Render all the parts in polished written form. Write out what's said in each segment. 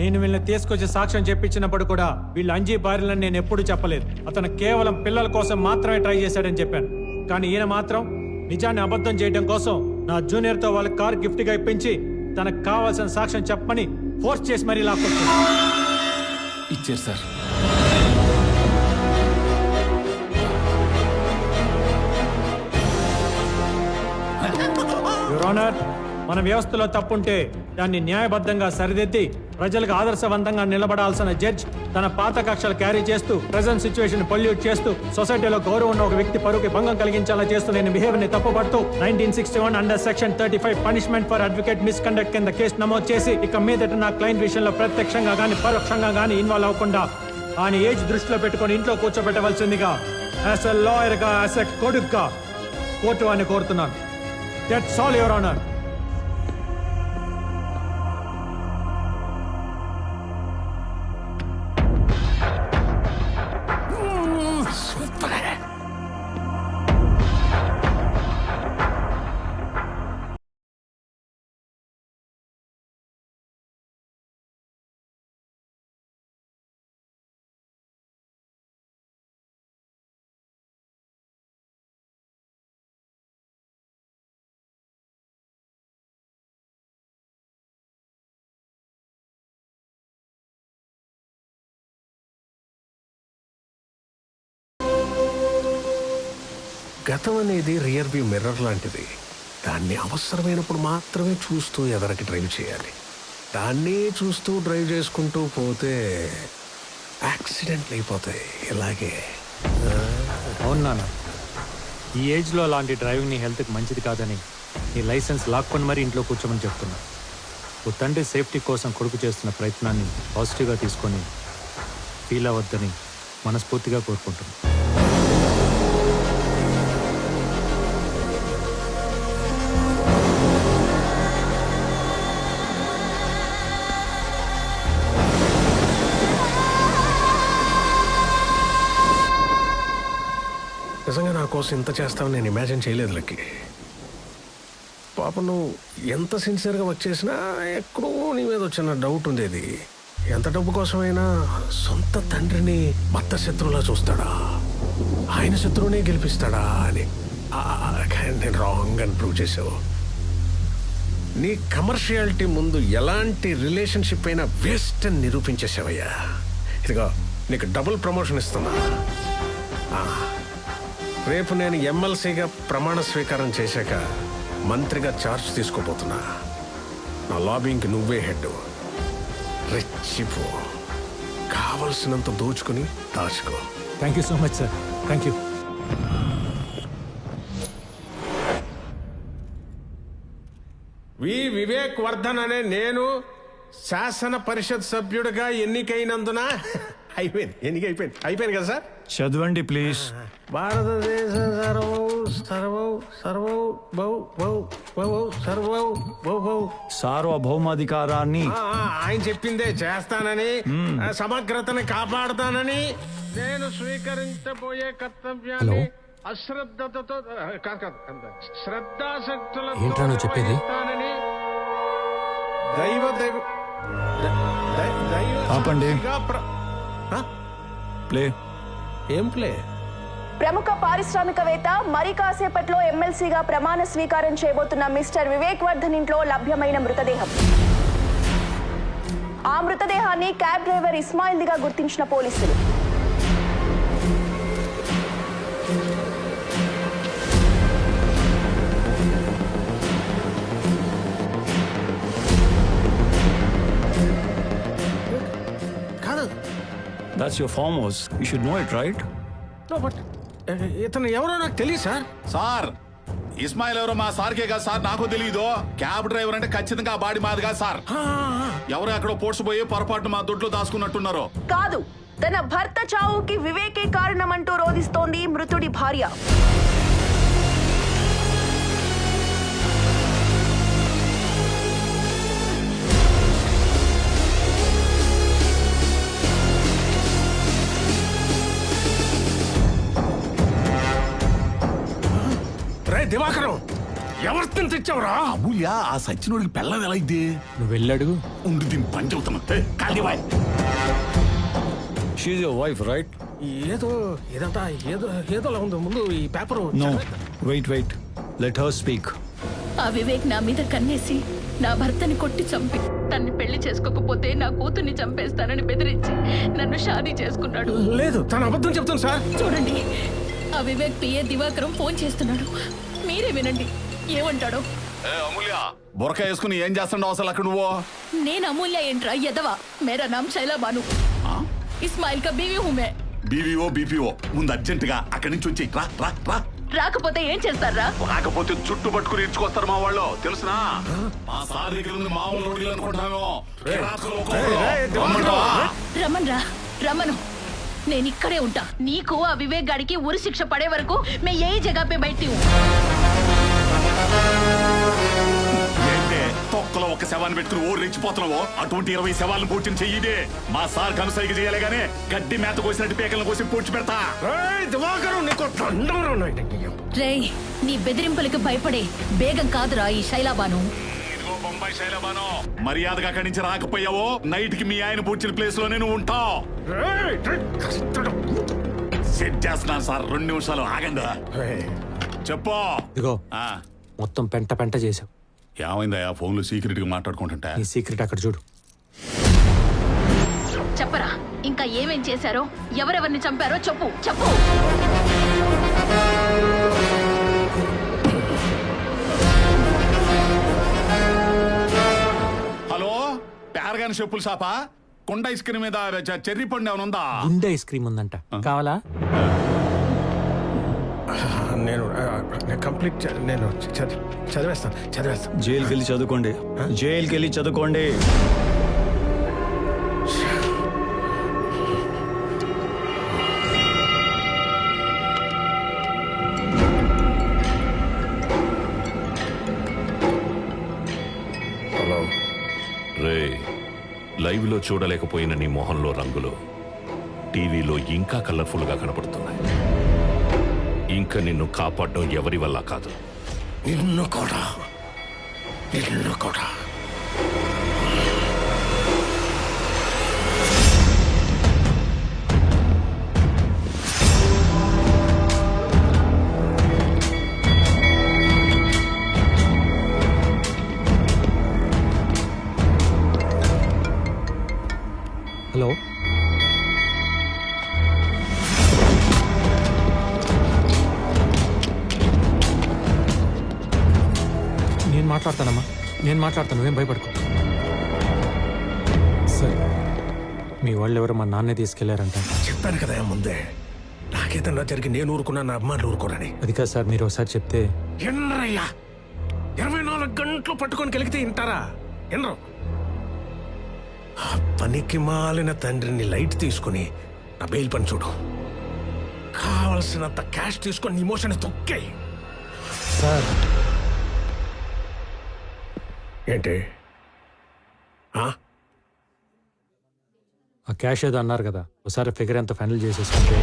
నేను వీళ్ళని తీసుకొచ్చి సాక్ష్యం చెప్పించినప్పుడు కూడా వీళ్ళు అంజీ భార్యలని నేను ఎప్పుడు చెప్పలేదు. అతను కేవలం పిల్లల కోసం మాత్రమే ట్రై చేశాడని చెప్పాను. కానీ ఈయన మాత్రం నిజాన్ని అబద్ధం చేయడం కోసం నా జూనియర్తో వాళ్ళ కార్ గిఫ్ట్గా ఇప్పించి తనకు కావాల్సిన సాక్ష్యం చెప్పమని ఫోర్స్ చేసి మరీ లాక్కొచ్చాడు. ఇచ్చారు సార్. యువర్ ఆనర్, మన వ్యవస్థలో తప్పుంటే దాన్ని న్యాయబద్ధంగా సరిదిద్ది ప్రజలకు ఆదర్శవంతంగా నిలబడాల్సిన జడ్జ్ తన పాత కక్షలు క్యారీ చేస్తూ ప్రెజెంట్ సిచ్యువేషన్ పొల్యూట్ చేస్తూ సొసైటీలో గౌరవం ఉన్న ఒక వ్యక్తి పరువుకి భంగం కలిగించాలా చేస్తూ నేను బిహేవియర్ ని తప్పుపడుతూ 1961 under section 35 punishment for advocate misconduct కింద కేసు నమోదు చేసి ఇక మీదట నా క్లయింట్ విషయంలో ప్రత్యక్షంగా గానీ పరోక్షంగా గానీ ఇన్వాల్వ్ అవ్వకుండా ఆయన ఏజ్ దృష్టిలో పెట్టుకొని ఇంట్లో కూర్చోబెట్టవలసిందిగా యాజ్ ఎ లాయర్ గా యాజ్ ఎ కొడుగ్గా కోర్టు అని కోరుతున్నాను. That's all your honour. గతం అనేది రియర్ వ్యూ మిర్రర్ లాంటిది. దాన్ని అవసరమైనప్పుడు మాత్రమే చూస్తూ ఎదరికి డ్రైవ్ చేయాలి. దాన్ని చూస్తూ డ్రైవ్ చేసుకుంటూ పోతే యాక్సిడెంట్లు అయిపోతాయి. ఇలాగే అవును నాన్న, ఈ ఏజ్లో అలాంటి డ్రైవింగ్ నీ హెల్త్కి మంచిది కాదని నీ లైసెన్స్ లాక్కొని మరీ ఇంట్లో కూర్చోమని చెప్తున్నా. ఓ తండ్రి సేఫ్టీ కోసం కొడుకు చేస్తున్న ప్రయత్నాన్ని పాజిటివ్గా తీసుకొని ఫీల్ అవ్వద్దని మనస్ఫూర్తిగా కోరుకుంటున్నాను. నిజంగా నా కోసం ఇంత చేస్తావని నేను ఇమాజిన్ చేయలేదు లక్కి. పాప నువ్వు ఎంత సిన్సియర్గా వర్క్ చేసినా ఎక్కడో నీ మీద వచ్చిన డౌట్ ఉండేది. ఎంత డబ్బు కోసమైనా సొంత తండ్రిని భర్త శత్రువులా చూస్తాడా, ఆయన శత్రువునే గెలిపిస్తాడా అని. కానీ నేను రాంగ్ అని ప్రూవ్ చేసావు. నీ కమర్షియాలిటీ ముందు ఎలాంటి రిలేషన్షిప్ అయినా వేస్ట్ అని నిరూపించేసావయ్యా. ఇదిగో నీకు డబుల్ ప్రమోషన్ ఇస్తున్నా. రేపు నేను ఎమ్మెల్సీగా ప్రమాణ స్వీకారం చేశాక మంత్రిగా ఛార్జ్ తీసుకోబోతున్నా. నా లాబింగ్కి నువ్వే హెడ్. రెచ్చిపో, కావలసినంత దోచుకుని దాచుకో. Thank you so much sir. Thank you. Vivek Vardhan అనే నేను శాసన పరిషత్ సభ్యుడిగా ఎన్నికైనందున అయిపోయింది కదా సార్. చదవండి ప్లీజ్. భారతదేశ సార్వభౌమాధికారాన్ని ఆయన చెప్పిందే చేస్తానని, సమగ్రతని కాపాడుతానని, నేను స్వీకరించబోయే కర్తవ్యాన్ని అశ్రద్ధతో శ్రద్ధాశక్తులతో చెప్పేది ఆపండి. ప్లే. ఏం ప్లే? ప్రముఖ పారిశ్రామికవేత్త మరి కాసేపట్లో ఎమ్మెల్సీగా ప్రమాణ స్వీకారం చేయబోతున్న మిస్టర్ వివేక్ వర్ధన్ ఇంట్లో లభ్యమైన మృతదేహం. ఆ మృతదేహాన్ని క్యాబ్ డ్రైవర్ ఇస్మాయిల్దిగా గుర్తించిన పోలీసులు. That's your farm house. You should know it, right? No, but ఇతను ఎవరో నాకు తెలియదు సార్. సార్ ఇస్మాయిల్ ఎవరో మా సార్కే కదా సార్, నాకు తెలియదు. క్యాబ్ డ్రైవర్ అంటే ఖచ్చితంగా ఆ బాడీ మాది కాదు సార్. ఎవరో అక్కడ పోడ్చిపోయి పొరపాటు మా దొడ్లో దాచుకున్నట్టున్నారు. కాదు, తన భర్త చావుకి వివేకే కారణమంటూ రోధిస్తోంది మృతుడి భార్య. దివాకరం, ఎవరిని తెచ్చావురా? అమూల్య ఆ సచ్చినోడికి పెళ్ళం ఎలా ఇద్ది? నువ్వు వెళ్ళడుగు. ఉండి దీన్ని పని చెబుతున్నా. కాలి bye. She's your wife, right? ఏదో ఇదంతా ఏదోలా ఉంది. ముందు ఈ paper No. Wait. Let her speak. ఆ వివేక్ నా మీద కన్నేసి నా భర్తని కొట్టి చంపి తన్ని పెళ్లి చేసుకోకపోతే నా కూతుర్ని చంపేస్తానని బెదిరించి నన్ను షాదీ చేసుకున్నాడు. లేదు, తను అబద్ధం చెప్తాను సార్. చూడండి, ఆ వివేక్ పిఏ దివాకరం ఫోన్ చేస్తున్నాడు. మీరే వినండి ఏమంటాడో. అమూల్య బురక వేసుకుని ఏం చేస్తున్నావు అసలు అక్కడ నువ్వు? నేను అమూల్య ఏంట్రా ఎదవా. మేరా నామ్ శైలా బాను. ఇస్మాయిల్ కా బీవీ హూ మే. బీవీఓ బీపీఓ ముందు అర్జెంట్ గా అక్కడి నుంచి వచ్చి రా రా రా. రాకపోతే ఏం చేస్తారా? రాకపోతే చుట్టు పట్టుకుని ఇచ్చుకొస్తారు మా వాళ్ళు, తెలుసునా? మా సార్ దగ్గర ఉంది మామూలు రోడ్లు అనుకుంటామేమో. రమన్రా రమను, నేను ఇక్కడే ఉంటా. నీకు ఆ వివేక్ గాడికి ఉరి శిక్ష పడే వరకు మే ఏ జగह पे बैठी हूं. ఏంటే తొక్కలో ఒక శవాన్ని పెట్టుకుని ఓ రెచ్చిపోతున్నావో? అటువంటి 20 శవాలను పూడ్చిన చెయ్యిదే. మా సార్ కనుసైకి చేయాలి గానీ గడ్డి మేత కోసినట్టు పేకలను కోసి పూడ్చి పెడతా. దివాకరం నీకు దండం రా. రేయ్, నీ బెదిరింపులకు భయపడే బేగం కాదురా ఈ శైలాబాను. ఇదిగో బొంబాయి శైలబాను, మర్యాదగా అక్కడి నుంచి రాకపోయావో నైట్ కి మీ ఆయన పూడ్చిన ప్లేస్ లోనే నువ్వు ఉంటావు. సెట్ చేస్తున్నాను సార్, 2 నిమిషాలు ఆగండి. చెప్పు. ఇదిగో ఆ, మొత్తం పెంట చేసావు. ఏమైందయ్యా ఫోన్ లో సీక్రెట్ గా మాట్లాడుకుంటుంటే? నీ సీక్రెట్ అక్కడ చూడు. చెప్పరా, ఇంకా ఏమేం చేశారో, ఎవరెవరిని చంపారో చెప్పు. హలో, ప్యారగాన్ చెప్పులు షాపా? కొండ ఐస్ క్రీమ్ మీద చెర్రీ పండు ఏమైనా ఉందా? గుండె ఐస్ క్రీమ్ ఉందంట, కావాలా? నేను కంప్లీట్ నేను చదివేస్తాను. జైలుకి వెళ్ళి చదువుకోండి. జైలుకి వెళ్ళి చదువుకోండి. హలో. రే, లైవ్ లో చూడలేకపోయిన నీ మొహంలో రంగులు టీవీలో ఇంకా కలర్ఫుల్ గా కనపడుతున్నాయి. ఇంకా నిన్ను కాపాడడం ఎవరి వల్ల కాదు. నిన్ను కూడా హలో, నేను మాట్లాడతాను, నువ్వేం భయపడుకో. సరే, మీ వాళ్ళు ఎవరో మా నాన్నే తీసుకెళ్లారంట. చెప్పాను కదా ముందే, నాకేదన్నా జరిగి నేను ఊరుకున్నా, నా అమ్మాయిలు ఊరుకోరని. అది కాదు సార్, మీరు ఒకసారి చెప్తే. ఎన్నరయ్యా, 24 గంటలు పట్టుకొని కలిగితే వింటారా? ఎన్నరు? ఆ పనికి మాలిన తండ్రిని లైట్ తీసుకుని నా బెయిల్ పని చూడు. కావలసినంత క్యాష్ తీసుకొని ఇమోషన్ తొక్కాయి. సార్, ఏంటి? ఆ క్యాష్ ఏదో అన్నారు కదా, ఒకసారి ఫిగర్ ఎంత ఫైనల్ చేసేసుకుంటే.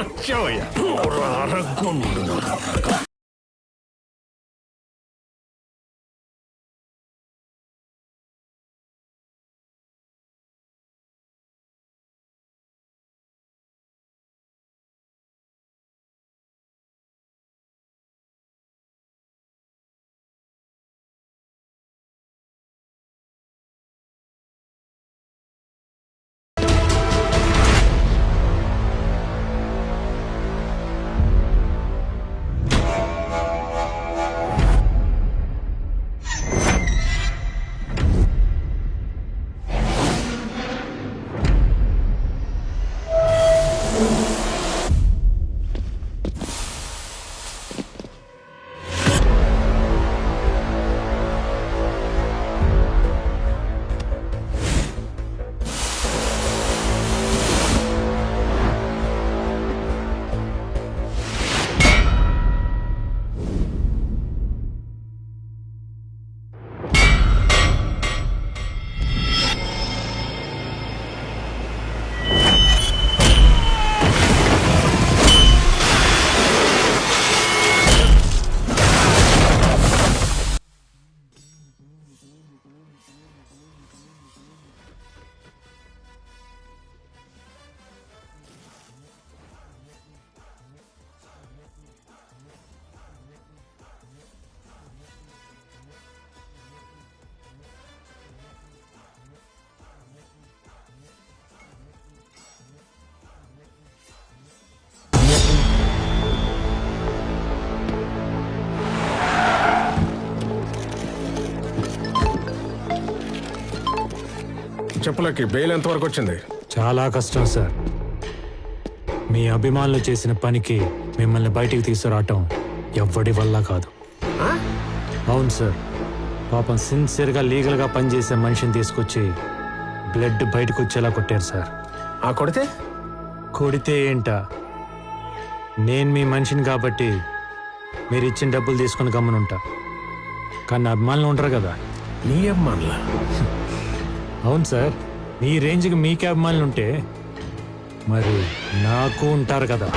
వచ్చావయ్యా. చెప్పులకి బెయిల్ ఎంతవరకు వచ్చింది? చాలా కష్టం సార్. మీ అభిమానులు చేసిన పనికి మిమ్మల్ని బయటికి తీసుకురావటం ఎవ్వడి వల్ల కాదు. అవును సార్, పాపం సిన్సియర్గా లీగల్గా పనిచేసే మనిషిని తీసుకొచ్చి బ్లడ్ బయటకు వచ్చేలా కొట్టారు సార్. ఆ కొడితే కొడితే ఏంటా, నేను మీ మనిషిని కాబట్టి మీరు ఇచ్చిన డబ్బులు తీసుకుని గమ్మునుంటా. కానీ నా అభిమానులు ఉంటారు కదా. నీ అమ్మాన్లా? అవును సార్, మీ రేంజ్కి మీకే అభిమానులు ఉంటే మరి నాకు ఉంటారు కదా.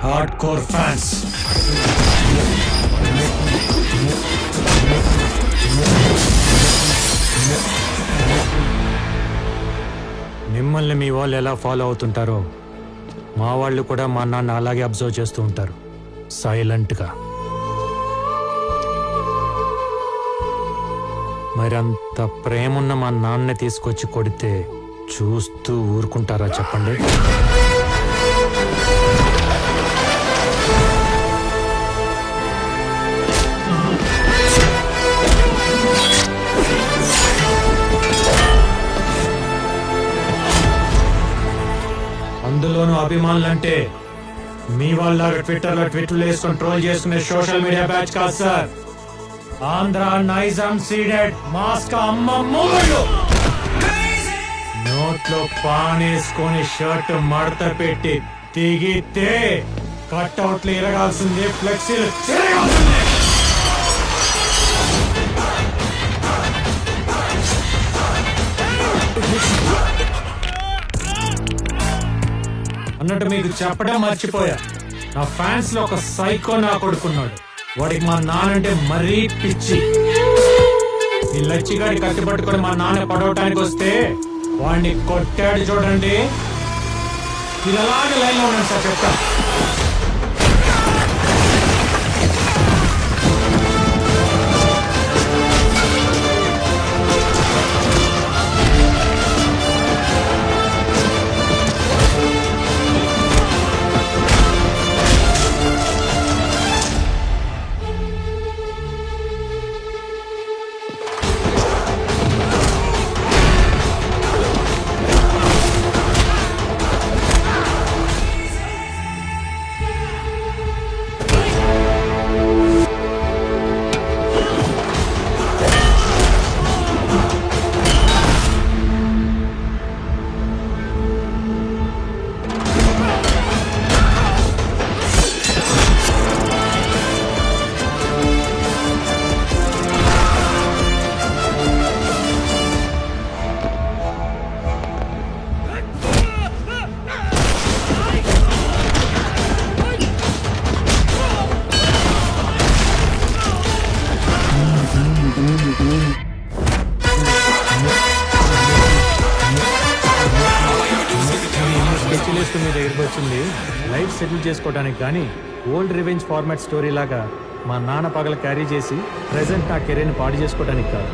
Hard core fans. మిమ్మల్ని మీ వాళ్ళు ఎలా ఫాలో అవుతుంటారో మా వాళ్ళు కూడా మా నాన్న అలాగే అబ్జర్వ్ చేస్తూ ఉంటారు, సైలెంట్గా. మరి అంత ప్రేమున్న మా నాన్నే తీసుకొచ్చి కొడితే చూస్తూ ఊరుకుంటారా చెప్పండి? అందులోనూ అభిమానులంటే మీ వాళ్ళ ట్విట్టర్లో ట్వీట్లు వేసుకొని ట్రోల్ చేసుకునే సోషల్ మీడియా బ్యాచ్ కాదు sir. Andhra Nizam Ceded mask అమ్మ మూడు నోట్లో పానేసుకొని షర్ట్ మడత పెట్టి దిగితే కట్అవుట్లు ఇరగాల్సిందే, ఫ్లెక్సీలు తిరగాల్సిందే. అన్నట్టు మీకు చెప్పడం మర్చిపోయా, నా ఫ్యాన్స్ లో ఒక సైకో నా కొడుకున్నాడు. వాడికి మా నాన్నంటే మరీ పిచ్చి. ఈ లచ్చిగాడి కట్టిపట్టుకొని మా నాన్న పడవటానికి వస్తే వాడిని కొట్టాడు చూడండి. ఇది అలాగే లైన్ లో ఉన్నాను సార్, చెప్తా. మీ దగ్గరికి వచ్చింది లైఫ్ సెటిల్ చేసుకోవడానికి కానీ ఓల్డ్ రివెంజ్ ఫార్మాట్ స్టోరీ లాగా మా నాన్న పగల క్యారీ చేసి ప్రెసెంట్ నా కెరీర్ని పాడు చేసుకోవడానికి కాదు.